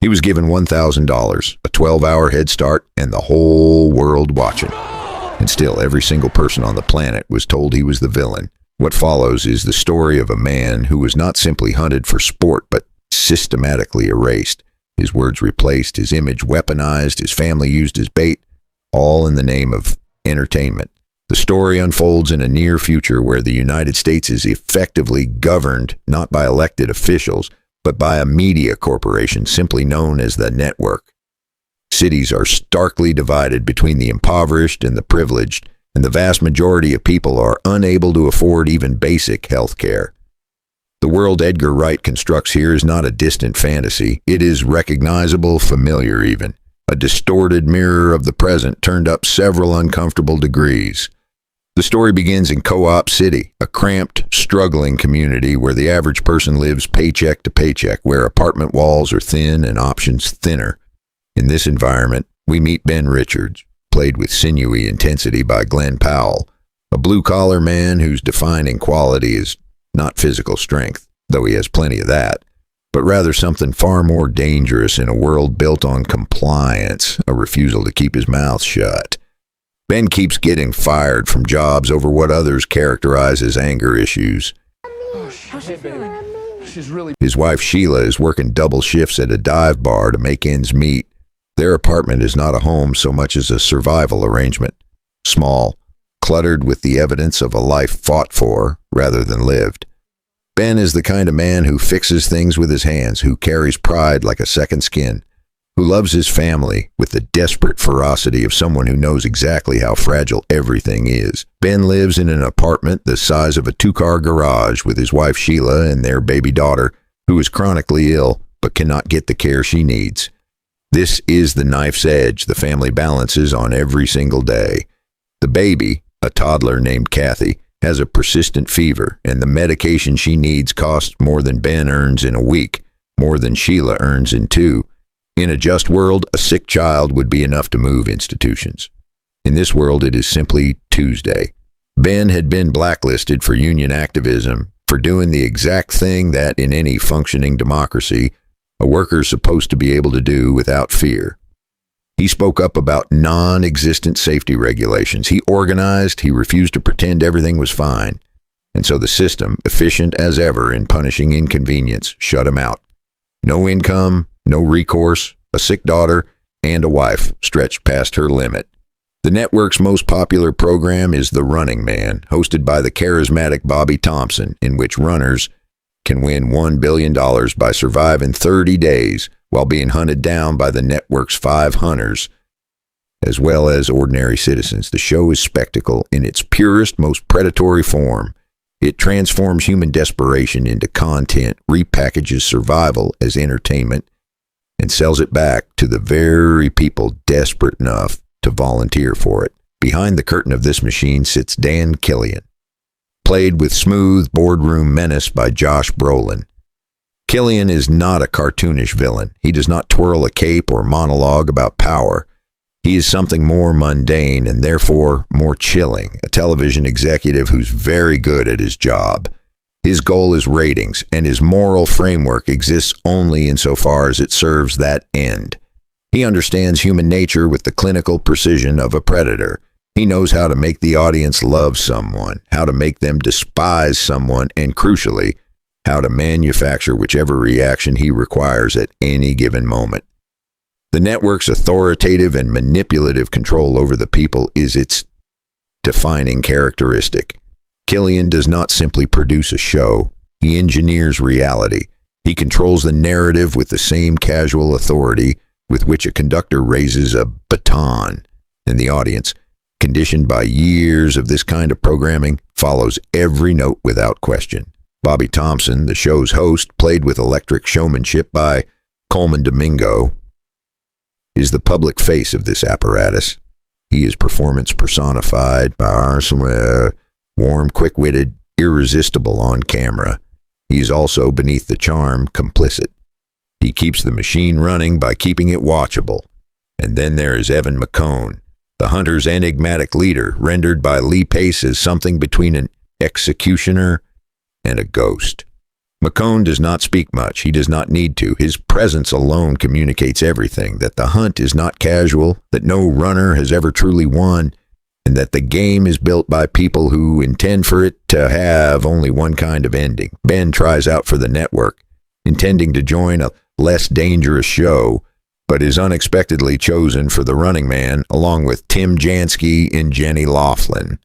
He was given $1,000, a 12-hour head start, and the whole world watching. And still, every single person on the planet was told he was the villain. What follows is the story of a man who was not simply hunted for sport, but systematically erased. His words replaced, his image weaponized, his family used as bait, all in the name of entertainment. The story unfolds in a near future where the United States is effectively governed not by elected officials, but by a media corporation simply known as the Network. Cities are starkly divided between the impoverished and the privileged, and the vast majority of people are unable to afford even basic health care. The world Edgar Wright constructs here is not a distant fantasy. It is recognizable, familiar even. A distorted mirror of the present turned up several uncomfortable degrees. The story begins in Co-op City, a cramped, struggling community where the average person lives paycheck to paycheck, where apartment walls are thin and options thinner. In this environment, we meet Ben Richards, played with sinewy intensity by Glenn Powell, a blue-collar man whose defining quality is not physical strength, though he has plenty of that, but rather something far more dangerous in a world built on compliance, a refusal to keep his mouth shut. Ben keeps getting fired from jobs over what others characterize as anger issues. How's she feeling? His wife Sheila is working double shifts at a dive bar to make ends meet. Their apartment is not a home so much as a survival arrangement. Small, cluttered with the evidence of a life fought for rather than lived. Ben is the kind of man who fixes things with his hands, who carries pride like a second skin, who loves his family with the desperate ferocity of someone who knows exactly how fragile everything is. Ben lives in an apartment the size of a two-car garage with his wife Sheila and their baby daughter, who is chronically ill but cannot get the care she needs. This is the knife's edge the family balances on every single day. The baby, a toddler named Kathy, has a persistent fever, and the medication she needs costs more than Ben earns in a week, more than Sheila earns in 2. In a just world, a sick child would be enough to move institutions. In this world, it is simply Tuesday. Ben had been blacklisted for union activism, for doing the exact thing that, in any functioning democracy, a worker is supposed to be able to do without fear. He spoke up about non-existent safety regulations. He organized. He refused to pretend everything was fine. And so the system, efficient as ever in punishing inconvenience, shut him out. No income, no recourse, a sick daughter, and a wife stretched past her limit. The network's most popular program is The Running Man, hosted by the charismatic Bobby Thompson, in which runners can win $1 billion by surviving 30 days while being hunted down by the network's 5 hunters, as well as ordinary citizens. The show is spectacle in its purest, most predatory form. It transforms human desperation into content, repackages survival as entertainment, and sells it back to the very people desperate enough to volunteer for it. Behind the curtain of this machine sits Dan Killian, played with smooth boardroom menace by Josh Brolin. Killian is not a cartoonish villain. He does not twirl a cape or monologue about power. He is something more mundane and therefore more chilling, a television executive who's very good at his job. His goal is ratings, and his moral framework exists only insofar as it serves that end. He understands human nature with the clinical precision of a predator. He knows how to make the audience love someone, how to make them despise someone, and crucially, how to manufacture whichever reaction he requires at any given moment. The network's authoritative and manipulative control over the people is its defining characteristic. Killian does not simply produce a show. He engineers reality. He controls the narrative with the same casual authority with which a conductor raises a baton, and the audience, conditioned by years of this kind of programming, follows every note without question. Bobby Thompson, the show's host, played with electric showmanship by Coleman Domingo, is the public face of this apparatus. He is performance personified by warm, quick-witted, irresistible on camera. He is also, beneath the charm, complicit. He keeps the machine running by keeping it watchable. And then there is Evan McCone, the hunter's enigmatic leader, rendered by Lee Pace as something between an executioner and a ghost. McCone does not speak much. He does not need to. His presence alone communicates everything, that the hunt is not casual, that no runner has ever truly won, and that the game is built by people who intend for it to have only one kind of ending. Ben tries out for the network, intending to join a less dangerous show, but is unexpectedly chosen for the running man, along with Tim Jansky and Jenny Laughlin.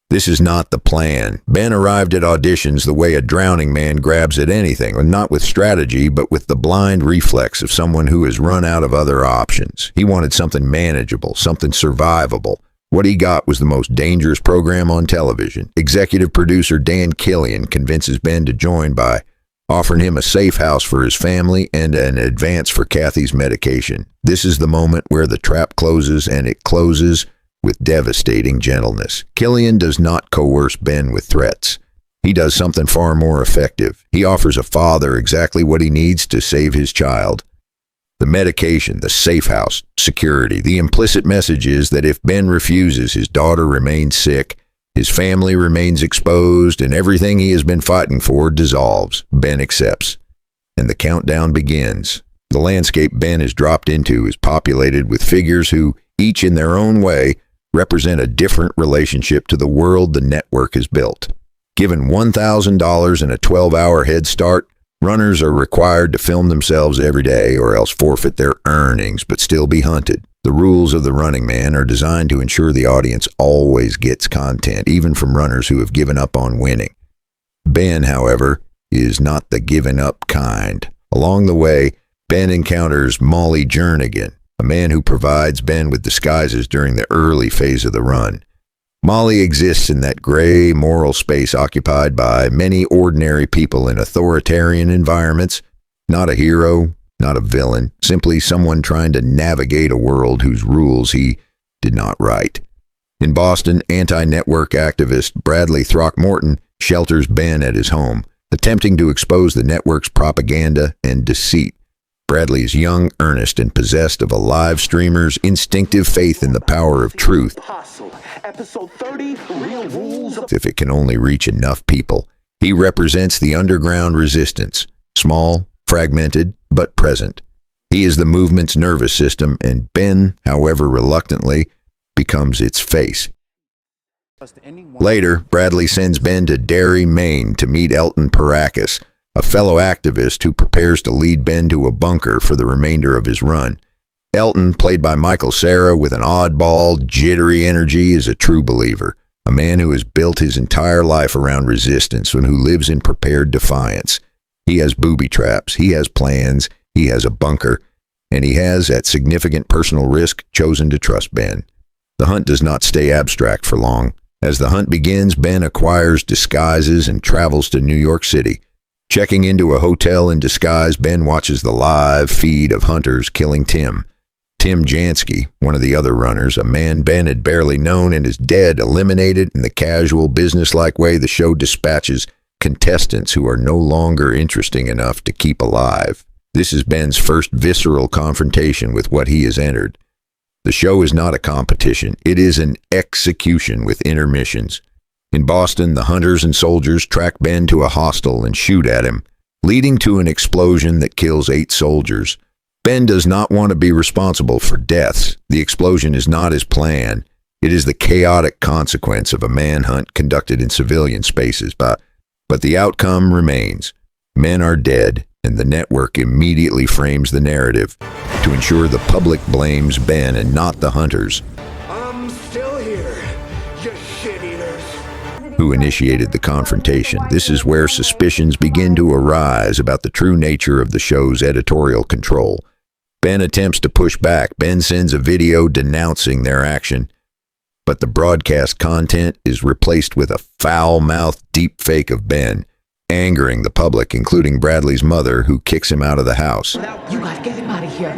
This is not the plan. Ben arrived at auditions the way a drowning man grabs at anything, not with strategy, but with the blind reflex of someone who has run out of other options. He wanted something manageable, something survivable. What he got was the most dangerous program on television. Executive producer Dan Killian convinces Ben to join by offering him a safe house for his family and an advance for Kathy's medication. This is the moment where the trap closes, and it closes with devastating gentleness. Killian does not coerce Ben with threats. He does something far more effective. He offers a father exactly what he needs to save his child. The medication, the safe house, security. The implicit message is that if Ben refuses, his daughter remains sick, his family remains exposed, and everything he has been fighting for dissolves. Ben accepts. And the countdown begins. The landscape Ben is dropped into is populated with figures who, each in their own way, represent a different relationship to the world the network has built. Given $1,000 and a 12-hour head start, runners are required to film themselves every day or else forfeit their earnings but still be hunted. The rules of the Running Man are designed to ensure the audience always gets content, even from runners who have given up on winning. Ben, however, is not the given up kind. Along the way, Ben encounters Molly Jernigan, a man who provides Ben with disguises during the early phase of the run. Molly exists in that gray moral space occupied by many ordinary people in authoritarian environments. Not a hero, not a villain, simply someone trying to navigate a world whose rules he did not write. In Boston, anti-network activist Bradley Throckmorton shelters Ben at his home, attempting to expose the network's propaganda and deceit. Bradley is young, earnest, and possessed of a live streamer's instinctive faith in the power of truth. Episode 30, Real Rules of... If it can only reach enough people. He represents the underground resistance, small, fragmented, but present. He is the movement's nervous system, and Ben, however reluctantly, becomes its face. Later, Bradley sends Ben to Derry, Maine to meet Elton Parakis, a fellow activist who prepares to lead Ben to a bunker for the remainder of his run. Elton, played by Michael Cera with an oddball, jittery energy, is a true believer, a man who has built his entire life around resistance and who lives in prepared defiance. He has booby traps, he has plans, he has a bunker, and he has, at significant personal risk, chosen to trust Ben. The hunt does not stay abstract for long. As the hunt begins, Ben acquires disguises and travels to New York City. Checking into a hotel in disguise, Ben watches the live feed of hunters killing Tim. Tim Jansky, one of the other runners, a man Ben had barely known and is dead, eliminated in the casual, businesslike way the show dispatches contestants who are no longer interesting enough to keep alive. This is Ben's first visceral confrontation with what he has entered. The show is not a competition. It is an execution with intermissions. In Boston, the hunters and soldiers track Ben to a hostel and shoot at him, leading to an explosion that kills 8 soldiers. Ben does not want to be responsible for deaths. The explosion is not his plan. It is the chaotic consequence of a manhunt conducted in civilian spaces, but the outcome remains. Men are dead, and the network immediately frames the narrative to ensure the public blames Ben and not the hunters, I'm still here, you shit-eaters. who initiated the confrontation. This is where suspicions begin to arise about the true nature of the show's editorial control. Ben attempts to push back. Ben sends a video denouncing their action, but the broadcast content is replaced with a foul-mouthed deepfake of Ben, angering the public, including Bradley's mother, who kicks him out of the house. You gotta get him out of here.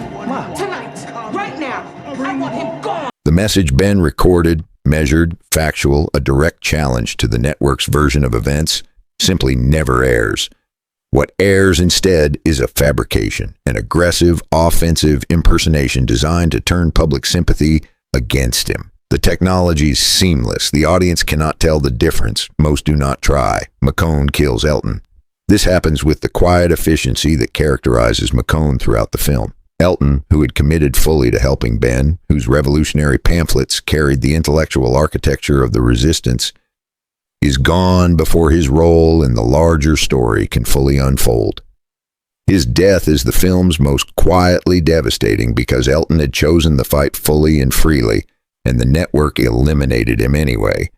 Tonight, right now. I want him gone. The message Ben recorded, measured, factual, a direct challenge to the network's version of events, simply never airs. What airs instead is a fabrication, an aggressive, offensive impersonation designed to turn public sympathy against him. The technology is seamless. The audience cannot tell the difference. Most do not try. McCone kills Elton. This happens with the quiet efficiency that characterizes McCone throughout the film. Elton, who had committed fully to helping Ben, whose revolutionary pamphlets carried the intellectual architecture of the resistance, is gone before his role in the larger story can fully unfold. His death is the film's most quietly devastating because Elton had chosen the fight fully and freely, and the network eliminated him anyway,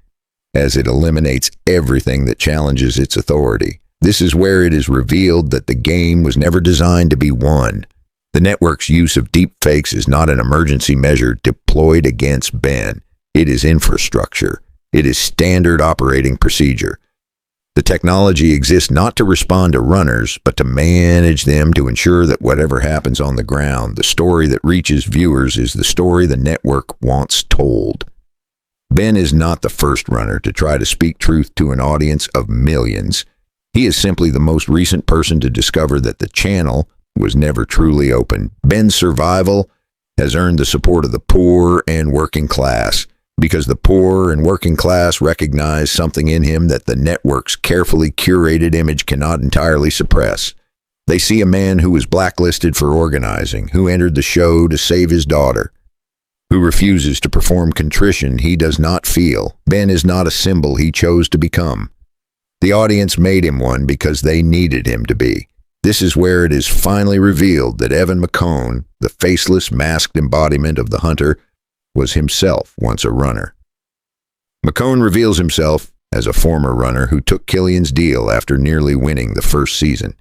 as it eliminates everything that challenges its authority. This is where it is revealed that the game was never designed to be won. The network's use of deepfakes is not an emergency measure deployed against Ben. It is infrastructure. It is standard operating procedure. The technology exists not to respond to runners, but to manage them to ensure that whatever happens on the ground, the story that reaches viewers is the story the network wants told. Ben is not the first runner to try to speak truth to an audience of millions. He is simply the most recent person to discover that the channel was never truly open. Ben's survival has earned the support of the poor and working class, because the poor and working class recognize something in him that the network's carefully curated image cannot entirely suppress. They see a man who was blacklisted for organizing, who entered the show to save his daughter, who refuses to perform contrition he does not feel. Ben is not a symbol he chose to become. The audience made him one because they needed him to be. This is where it is finally revealed that Evan McCone, the faceless, masked embodiment of the hunter, was himself once a runner. McCone reveals himself as a former runner who took Killian's deal after nearly winning the first season.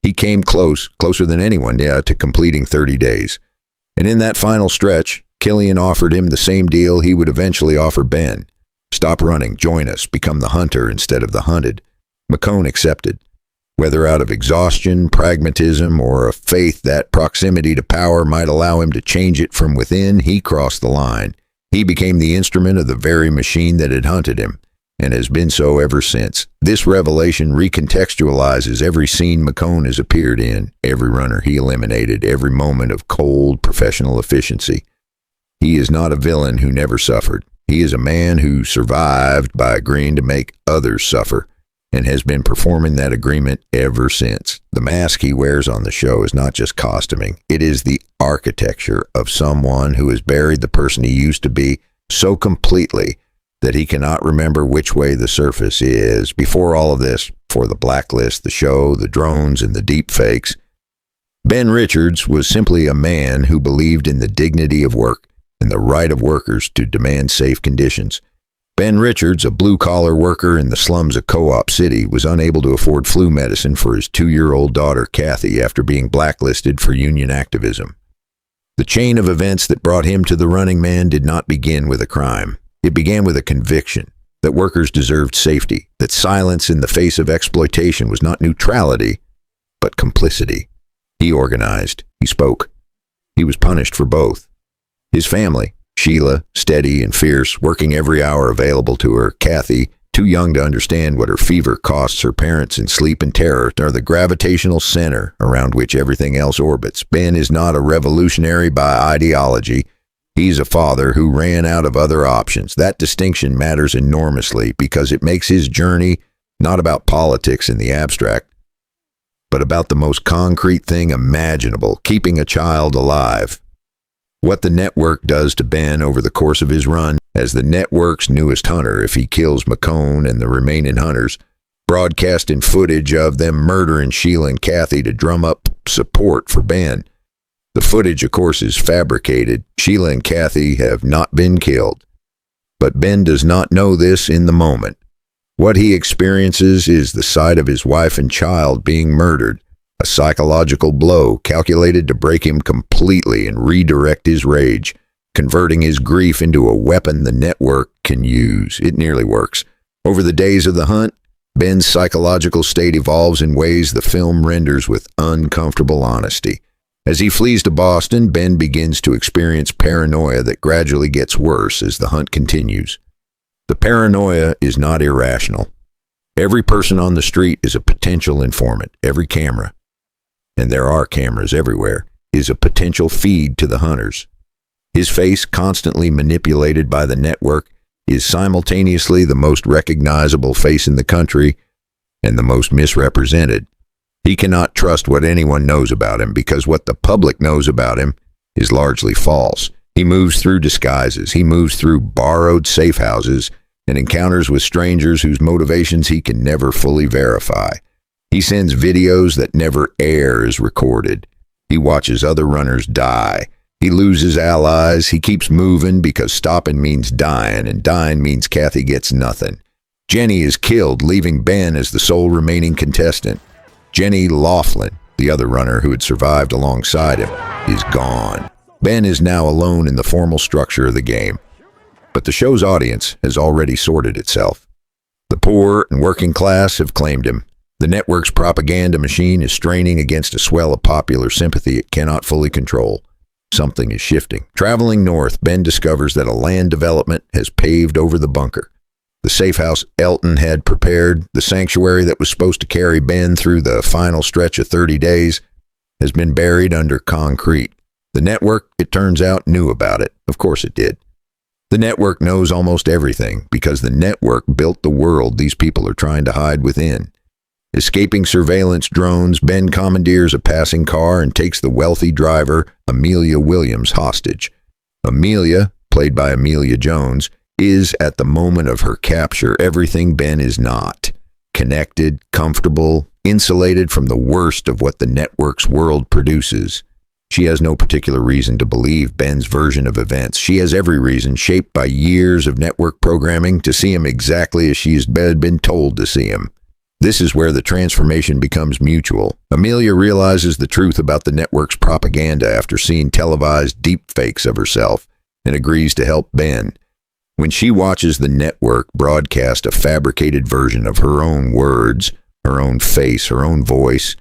He came closer than anyone, to completing 30 days. And in that final stretch, Killian offered him the same deal he would eventually offer Ben. Stop running, join us, become the hunter instead of the hunted. McCone accepted. Whether out of exhaustion, pragmatism, or a faith that proximity to power might allow him to change it from within, he crossed the line. He became the instrument of the very machine that had hunted him, and has been so ever since. This revelation recontextualizes every scene McCone has appeared in, every runner he eliminated, every moment of cold, professional efficiency. He is not a villain who never suffered. He is a man who survived by agreeing to make others suffer, and has been performing that agreement ever since. The mask he wears on the show is not just costuming. It is the architecture of someone who has buried the person he used to be so completely that he cannot remember which way the surface is. Before all of this, for the blacklist, the show, the drones, and the deepfakes, Ben Richards was simply a man who believed in the dignity of work and the right of workers to demand safe conditions. Ben Richards, a blue-collar worker in the slums of Co-op City, was unable to afford flu medicine for his 2-year-old daughter, Kathy, after being blacklisted for union activism. The chain of events that brought him to the Running Man did not begin with a crime. It began with a conviction that workers deserved safety, that silence in the face of exploitation was not neutrality, but complicity. He organized. He spoke. He was punished for both. His family, Sheila, steady and fierce, working every hour available to her. Kathy, too young to understand what her fever costs her parents in sleep and terror, are the gravitational center around which everything else orbits. Ben is not a revolutionary by ideology. He's a father who ran out of other options. That distinction matters enormously because it makes his journey not about politics in the abstract, but about the most concrete thing imaginable, keeping a child alive. What the network does to Ben over the course of his run as the network's newest hunter, if he kills McCone and the remaining hunters, broadcasting footage of them murdering Sheila and Kathy to drum up support for Ben. The footage, of course, is fabricated. Sheila and Kathy have not been killed. But Ben does not know this in the moment. What he experiences is the sight of his wife and child being murdered, a psychological blow calculated to break him completely and redirect his rage, converting his grief into a weapon the network can use. It nearly works. Over the days of the hunt, Ben's psychological state evolves in ways the film renders with uncomfortable honesty. As he flees to Boston, Ben begins to experience paranoia that gradually gets worse as the hunt continues. The paranoia is not irrational. Every person on the street is a potential informant. Every camera, and there are cameras everywhere, is a potential feed to the hunters. His face, constantly manipulated by the network, is simultaneously the most recognizable face in the country and the most misrepresented. He cannot trust what anyone knows about him because what the public knows about him is largely false. He moves through disguises. He moves through borrowed safe houses and encounters with strangers whose motivations he can never fully verify. He sends videos that never air as recorded. He watches other runners die. He loses allies. He keeps moving because stopping means dying, and dying means Kathy gets nothing. Jenny is killed, leaving Ben as the sole remaining contestant. Jenny Laughlin, the other runner who had survived alongside him, is gone. Ben is now alone in the formal structure of the game. But the show's audience has already sorted itself. The poor and working class have claimed him. The network's propaganda machine is straining against a swell of popular sympathy it cannot fully control. Something is shifting. Traveling north, Ben discovers that a land development has paved over the bunker. The safe house Elton had prepared, the sanctuary that was supposed to carry Ben through the final stretch of 30 days, has been buried under concrete. The network, it turns out, knew about it. Of course it did. The network knows almost everything because the network built the world these people are trying to hide within. Escaping surveillance drones, Ben commandeers a passing car and takes the wealthy driver, Amelia Williams, hostage. Amelia, played by Amelia Jones, is, at the moment of her capture, everything Ben is not. Connected, comfortable, insulated from the worst of what the network's world produces. She has no particular reason to believe Ben's version of events. She has every reason, shaped by years of network programming, to see him exactly as she has been told to see him. This is where the transformation becomes mutual. Amelia realizes the truth about the network's propaganda after seeing televised deepfakes of herself and agrees to help Ben. When she watches the network broadcast a fabricated version of her own words, her own face, her own voice,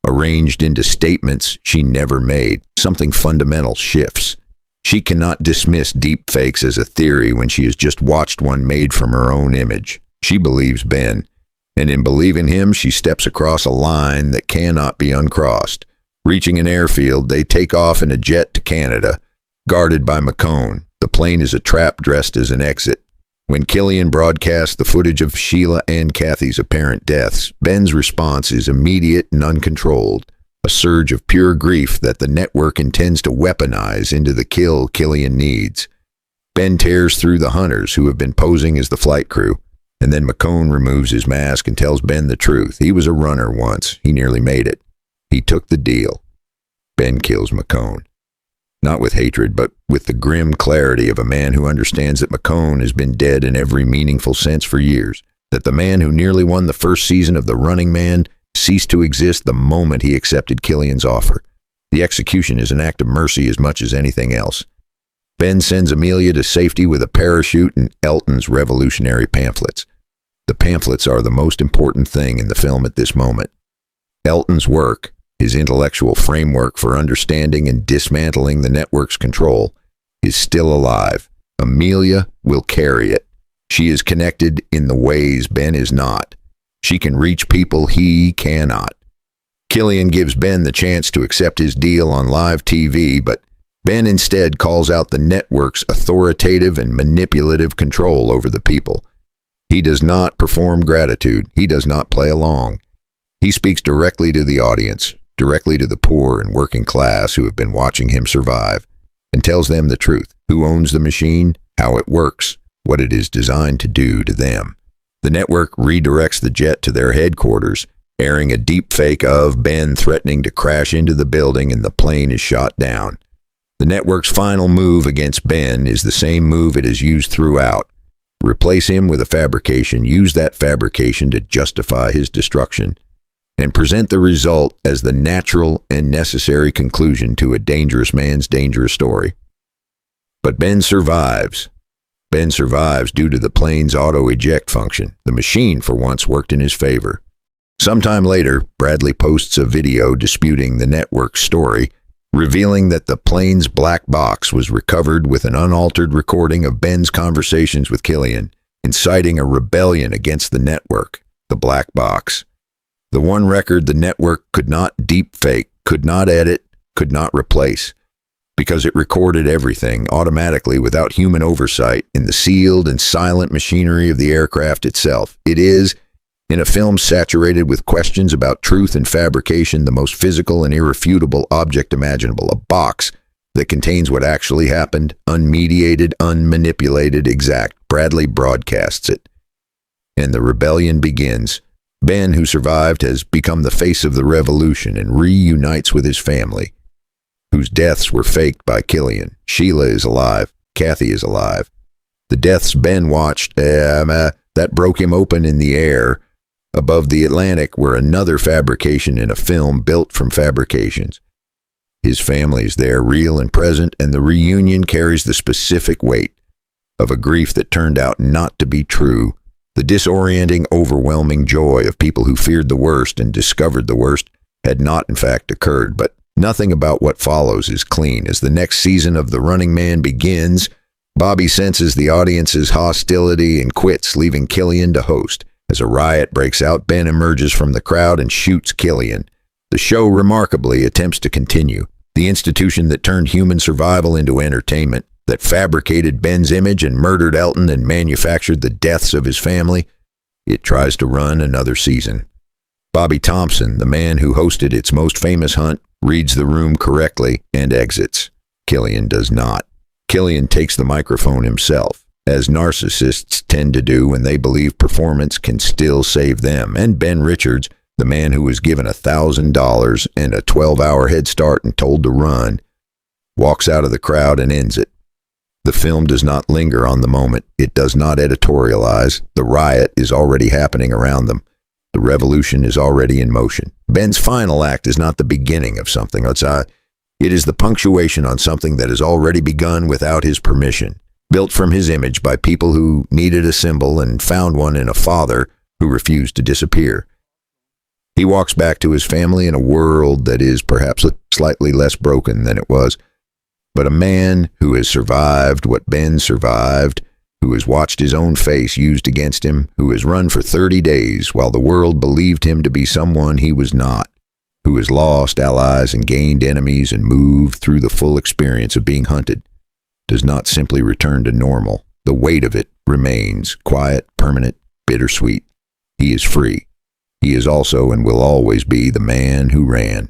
arranged into statements she never made, something fundamental shifts. She cannot dismiss deepfakes as a theory when she has just watched one made from her own image. She believes Ben, and in believing him, she steps across a line that cannot be uncrossed. Reaching an airfield, they take off in a jet to Canada, guarded by McCone. The plane is a trap dressed as an exit. When Killian broadcasts the footage of Sheila and Kathy's apparent deaths, Ben's response is immediate and uncontrolled, a surge of pure grief that the network intends to weaponize into the kill Killian needs. Ben tears through the hunters who have been posing as the flight crew, and then McCone removes his mask and tells Ben the truth. He was a runner once. He nearly made it. He took the deal. Ben kills McCone. Not with hatred, but with the grim clarity of a man who understands that McCone has been dead in every meaningful sense for years, that the man who nearly won the first season of The Running Man ceased to exist the moment he accepted Killian's offer. The execution is an act of mercy as much as anything else. Ben sends Amelia to safety with a parachute and Elton's revolutionary pamphlets. The pamphlets are the most important thing in the film at this moment. Elton's work, his intellectual framework for understanding and dismantling the network's control, is still alive. Amelia will carry it. She is connected in the ways Ben is not. She can reach people he cannot. Killian gives Ben the chance to accept his deal on live TV, but Ben instead calls out the network's authoritative and manipulative control over the people. He does not perform gratitude. He does not play along. He speaks directly to the audience, directly to the poor and working class who have been watching him survive, and tells them the truth: who owns the machine, how it works, what it is designed to do to them. The network redirects the jet to their headquarters, airing a deepfake of Ben threatening to crash into the building, and the plane is shot down. The network's final move against Ben is the same move it has used throughout. Replace him with a fabrication, use that fabrication to justify his destruction, and present the result as the natural and necessary conclusion to a dangerous man's dangerous story. But Ben survives. Ben survives due to the plane's auto-eject function. The machine, for once, worked in his favor. Sometime later, Bradley posts a video disputing the network's story, revealing that the plane's black box was recovered with an unaltered recording of Ben's conversations with Killian, inciting a rebellion against the network, the black box. The one record the network could not deepfake, could not edit, could not replace, because it recorded everything automatically without human oversight in the sealed and silent machinery of the aircraft itself. It is, In a film saturated with questions about truth and fabrication, the most physical and irrefutable object imaginable, a box that contains what actually happened, unmediated, unmanipulated, exact. Bradley broadcasts it. And the rebellion begins. Ben, who survived, has become the face of the revolution and reunites with his family, whose deaths were faked by Killian. Sheila is alive. Kathy is alive. The deaths Ben watched, that broke him open in the air above the Atlantic, were another fabrication in a film built from fabrications. His family is there, real and present, and the reunion carries the specific weight of a grief that turned out not to be true. The disorienting, overwhelming joy of people who feared the worst and discovered the worst had not in fact occurred, but nothing about what follows is clean. As the next season of The Running Man begins, Bobby senses the audience's hostility and quits, leaving Killian to host. As a riot breaks out, Ben emerges from the crowd and shoots Killian. The show remarkably attempts to continue. The institution that turned human survival into entertainment, that fabricated Ben's image and murdered Elton and manufactured the deaths of his family, it tries to run another season. Bobby Thompson, the man who hosted its most famous hunt, reads the room correctly and exits. Killian does not. Killian takes the microphone himself, as narcissists tend to do when they believe performance can still save them. And Ben Richards, the man who was given $1,000 and a 12-hour head start and told to run, walks out of the crowd and ends it. The film does not linger on the moment. It does not editorialize. The riot is already happening around them. The revolution is already in motion. Ben's final act is not the beginning of something. It is the punctuation on something that has already begun without his permission, built from his image by people who needed a symbol and found one in a father who refused to disappear. He walks back to his family in a world that is perhaps slightly less broken than it was, but a man who has survived what Ben survived, who has watched his own face used against him, who has run for 30 days while the world believed him to be someone he was not, who has lost allies and gained enemies and moved through the full experience of being hunted, does not simply return to normal. The weight of it remains quiet, permanent, bittersweet. He is free. He is also and will always be the man who ran.